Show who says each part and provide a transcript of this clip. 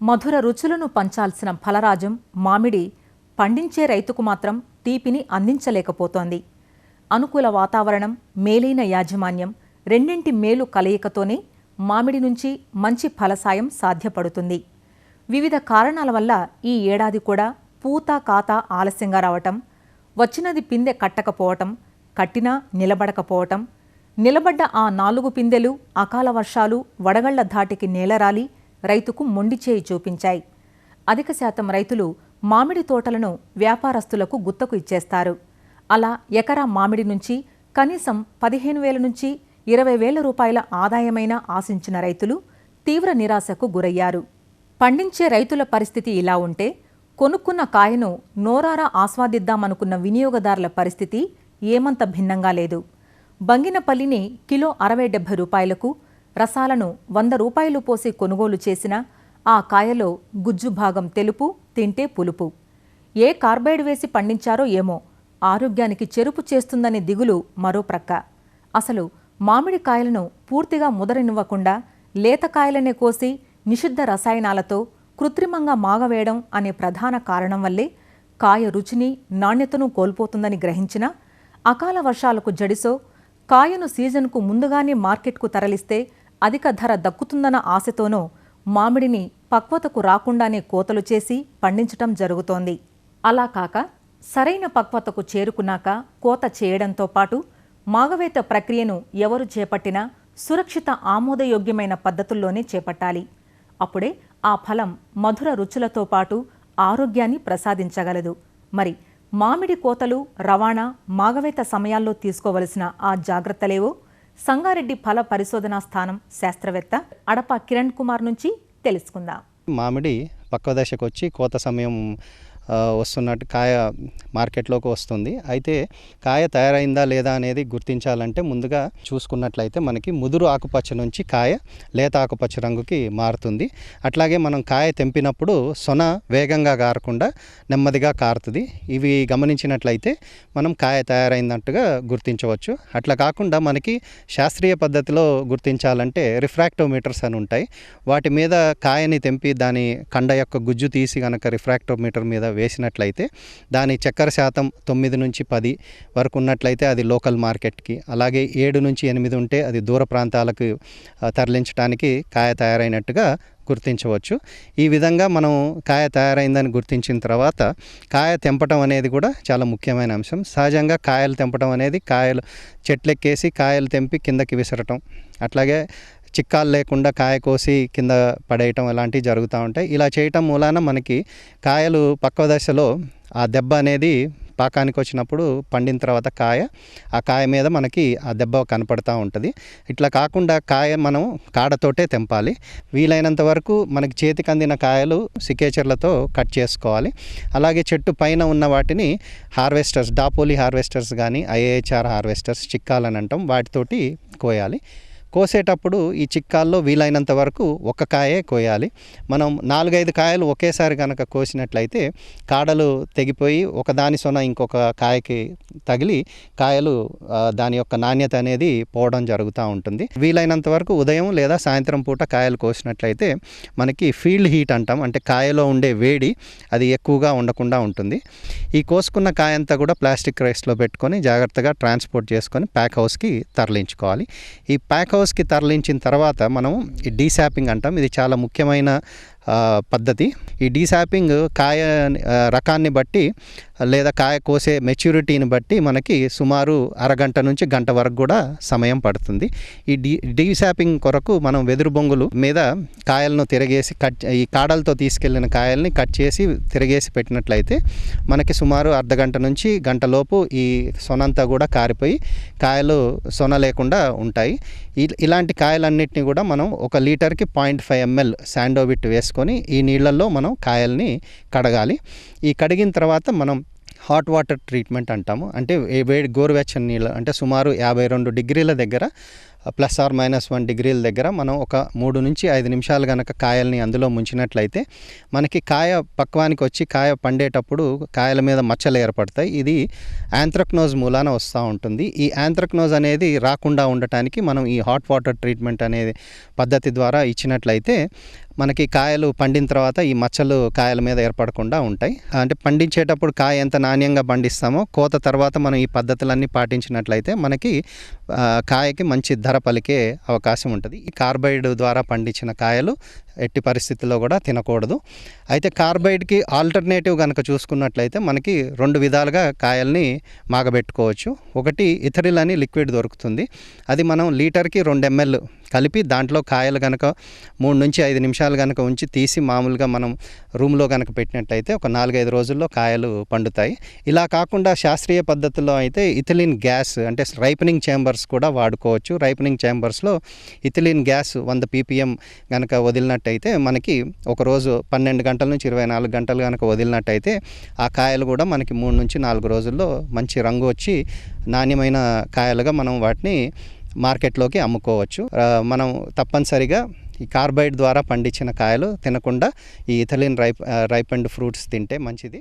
Speaker 1: మధుర రుచులను పంచాల్సిన ఫలరాజం మామిడి పండించే రైతుకు మాత్రం తీపిని అందించలేకపోతోంది. అనుకూల వాతావరణం, మేలైన యాజమాన్యం రెండింటి మేలు కలయికతోనే మామిడి నుంచి మంచి ఫలసాయం సాధ్యపడుతుంది. వివిధ కారణాల వల్ల ఈ ఏడాది కూడా పూత కాత ఆలస్యంగా రావటం, వచ్చినది పిందె కట్టకపోవటం, కట్టినా నిలబడకపోవటం, నిలబడ్డ ఆ 4 పిందెలు అకాల వర్షాలు, వడగళ్ల ధాటికి నేలరాలి రైతుకు మొండిచేయి చూపించాయి. అధిక శాతం రైతులు మామిడి తోటలను వ్యాపారస్తులకు గుత్తకు ఇచ్చేస్తారు. అలా ఎకరా మామిడి నుంచి కనీసం 15,000 నుంచి 20,000 రూపాయల ఆదాయమైనా ఆశించిన రైతులు తీవ్ర నిరాశకు గురయ్యారు. పండించే రైతుల పరిస్థితి ఇలా ఉంటే, కొనుక్కున్న కాయను నోరారా ఆస్వాదిద్దామనుకున్న వినియోగదారుల పరిస్థితి ఏమంత భిన్నంగా లేదు. బంగినపల్లిని కిలో 60-70 రూపాయలకు, రసాలను 100 రూపాయలు పోసి కొనుగోలు చేసిన ఆ కాయలో గుజ్జు భాగం తెలుపు, తింటే పులుపు. ఏ కార్బైడ్ వేసి పండించారో ఏమో, ఆరోగ్యానికి చెరుపు చేస్తుందనే దిగులు మరో ప్రక్క. అసలు మామిడి కాయలను పూర్తిగా ముదరనివ్వకుండా లేతకాయలనే కోసి నిషిద్ధ రసాయనాలతో కృత్రిమంగా మాగవేయడం అనే ప్రధాన కారణం వల్లే కాయ రుచిని, నాణ్యతను కోల్పోతుందని గ్రహించినా, అకాల వర్షాలకు జడిసో, కాయను సీజన్కు ముందుగానే మార్కెట్కు తరలిస్తే అధిక ధర దక్కుతుందన్న ఆశతోనో మామిడిని పక్వతకు రాకుండానే కోతలు చేసి పండించటం జరుగుతోంది. అలా కాక సరైన పక్వతకు చేరుకున్నాక కోత చేయడంతో పాటు మాగవేత ప్రక్రియను ఎవరు చేపట్టినా సురక్షిత, ఆమోదయోగ్యమైన పద్ధతుల్లోనే చేపట్టాలి. అప్పుడే ఆ ఫలం మధుర రుచులతో పాటు ఆరోగ్యాన్ని ప్రసాదించగలదు. మరి మామిడి కోతలు, రవాణా, మాగవేత సమయాల్లో తీసుకోవలసిన ఆ జాగ్రత్తలేవో సంగారెడ్డి ఫల పరిశోధనా స్థానం శాస్త్రవేత్త అడప కిరణ్ కుమార్ నుంచి తెలుసుకుందాం.
Speaker 2: మామిడి పక్వ దశకు వచ్చి కోత సమయం వస్తున్నట్టు కాయ మార్కెట్లోకి వస్తుంది. అయితే కాయ తయారైందా లేదా అనేది గుర్తించాలంటే ముందుగా చూసుకున్నట్లయితే మనకి ముదురు ఆకుపచ్చ నుంచి కాయ లేత ఆకుపచ్చ రంగుకి మారుతుంది. అట్లాగే మనం కాయ తెంపినప్పుడు సొన వేగంగా కారకుండా నెమ్మదిగా కారుతుంది. ఇవి గమనించినట్లయితే మనం కాయ తయారైందట్టుగా గుర్తించవచ్చు. అట్లా కాకుండా మనకి శాస్త్రీయ పద్ధతిలో గుర్తించాలంటే రిఫ్రాక్టోమీటర్స్ అని ఉంటాయి. వాటి మీద కాయని తెంపి దాని కండ యొక్క గుజ్జు తీసి కనుక రిఫ్రాక్టోమీటర్ మీద వేసినట్లయితే దాని చక్కెర శాతం 9 నుంచి 10 వరకు ఉన్నట్లయితే అది లోకల్ మార్కెట్కి, అలాగే 7 నుంచి 8 ఉంటే అది దూర ప్రాంతాలకు తరలించడానికి కాయ తయారైనట్టుగా గుర్తించవచ్చు. ఈ విధంగా మనం కాయ తయారైందని గుర్తించిన తర్వాత కాయ తెంపటం అనేది కూడా చాలా ముఖ్యమైన అంశం. సహజంగా కాయలు తెంపటం అనేది కాయలు చెట్లెక్కేసి కాయలు తెంపి కిందకి విసరటం, అట్లాగే చిక్కాలు లేకుండా కాయ కోసి కింద పడేయటం ఇలాంటివి జరుగుతూ ఉంటాయి. ఇలా చేయటం మూలాన మనకి కాయలు పక్వ దశలో ఆ దెబ్బ అనేది పాకానికి వచ్చినప్పుడు పండిన తర్వాత ఆ కాయ మీద మనకి ఆ దెబ్బ కనపడుతూ ఉంటుంది. ఇట్లా కాకుండా కాయ మనం కాడతోటే తెంపాలి. వీలైనంత వరకు మనకి చేతికి అందిన కాయలు సికేచర్లతో కట్ చేసుకోవాలి. అలాగే చెట్టు పైన ఉన్న వాటిని హార్వెస్టర్స్, డాపోలి హార్వెస్టర్స్ కానీ ఐఏహెచ్ఆర్ హార్వెస్టర్స్, చిక్కాలని అంటాం, వాటితోటి కోయాలి. కోసేటప్పుడు ఈ చిక్కాల్లో వీలైనంత వరకు ఒక కాయే కోయాలి. మనం 4-5 కాయలు ఒకేసారి కనుక కోసినట్లయితే కాడలు తెగిపోయి ఒకదాని సొన ఇంకొక కాయకి తగిలి కాయలు దాని యొక్క నాణ్యత అనేది పోవడం జరుగుతూ ఉంటుంది. వీలైనంత వరకు ఉదయం లేదా సాయంత్రం పూట కాయలు కోసినట్లయితే మనకి ఫీల్డ్ హీట్ అంటాం, అంటే కాయలో ఉండే వేడి అది ఎక్కువగా ఉండకుండా ఉంటుంది. ఈ కోసుకున్న కాయ అంతా కూడా ప్లాస్టిక్ రైస్లో పెట్టుకొని జాగ్రత్తగా ట్రాన్స్పోర్ట్ చేసుకొని ప్యాక్ హౌస్కి తరలించుకోవాలి. ఈ ప్యాక్ హౌస్కి తరలించిన తర్వాత మనం ఈ డీశాపింగ్ అంటాం. ఇది చాలా ముఖ్యమైన పద్ధతి. ఈ డీశాపింగ్ కాయ రకాన్ని బట్టి లేదా కాయ కోసే మెచ్యూరిటీని బట్టి మనకి సుమారు అరగంట నుంచి గంట వరకు కూడా సమయం పడుతుంది. ఈ డీశాపింగ్ కొరకు మనం వెదురు బొంగులు మీద కాయలను తిరగేసి ఈ కాడలతో తీసుకెళ్లిన కాయల్ని కట్ చేసి తిరగేసి పెట్టినట్లయితే మనకి సుమారు అర్ధగంట నుంచి గంటలోపు ఈ సొనంతా కూడా కారిపోయి కాయలు సొన లేకుండా ఉంటాయి. ఇలాంటి కాయలన్నింటినీ కూడా మనం 1 లీటర్కి 0.5 ml శాండోవిట్ వేసుకొని ఈ నీళ్ళల్లో మనం కాయల్ని కడగాలి. ఈ కడిగిన తర్వాత మనం హాట్ వాటర్ ట్రీట్మెంట్ అంటాము. అంటే వేడి గోరువెచ్చని నీళ్ళు, అంటే సుమారు 52 డిగ్రీల దగ్గర +−1 డిగ్రీల దగ్గర మనం ఒక 3 నుంచి 5 నిమిషాలు కనుక కాయల్ని అందులో ముంచినట్లయితే మనకి కాయ పక్వానికి వచ్చి కాయ పండేటప్పుడు కాయల మీద మచ్చలు ఏర్పడతాయి. ఇది యాంథ్రక్నోజ్ మూలాన వస్తూ ఉంటుంది. ఈ యాంథ్రక్నోజ్ అనేది రాకుండా ఉండటానికి మనం ఈ హాట్ వాటర్ ట్రీట్మెంట్ అనేది పద్ధతి ద్వారా ఇచ్చినట్లయితే మనకి కాయలు పండిన తర్వాత ఈ మచ్చలు కాయల మీద ఏర్పడకుండా ఉంటాయి. అంటే పండించేటప్పుడు కాయ ఎంత నాణ్యంగా పండిస్తామో కోత తర్వాత మనం ఈ పద్ధతులన్నీ పాటించినట్లయితే మనకి కాయకి మంచి ధర పలికే అవకాశం ఉంటుంది. ఈ కార్బైడ్ ద్వారా పండించిన కాయలు ఎట్టి పరిస్థితుల్లో కూడా తినకూడదు. అయితే కార్బైడ్కి ఆల్టర్నేటివ్ కనుక చూసుకున్నట్లయితే మనకి 2 విధాలుగా కాయల్ని మాగబెట్టుకోవచ్చు. ఒకటి ఇథరిల్ అని లిక్విడ్ దొరుకుతుంది. అది మనం లీటర్కి 2 ml కలిపి దాంట్లో కాయలు కనుక 3 నుంచి 5 నిమిషాలు కనుక ఉంచి తీసి మామూలుగా మనం రూమ్లో కనుక పెట్టినట్లయితే ఒక 4-5 రోజుల్లో కాయలు పండుతాయి. ఇలా కాకుండా శాస్త్రీయ పద్ధతుల్లో అయితే ఇథిలిన్ గ్యాస్ అంటే రైపనింగ్ ఛాంబర్స్ కూడా వాడుకోవచ్చు. రైపనింగ్ ఛాంబర్స్లో ఇథిలిన్ గ్యాస్ 100 ppm కనుక వదిలినట్టయితే మనకి ఒకరోజు 12 గంటల నుంచి 24 గంటలు కనుక వదిలినట్టయితే ఆ కాయలు కూడా మనకి 3 నుంచి 4 రోజుల్లో మంచి రంగు వచ్చి నాణ్యమైన కాయలుగా మనం వాటిని మార్కెట్లోకి అమ్ముకోవచ్చు. మనం తప్పనిసరిగా ఈ కార్బైడ్ ద్వారా పండించిన కాయలు తినకుండా ఈ ఇథిలిన్ రైపెండ్ ఫ్రూట్స్ తింటే మంచిది.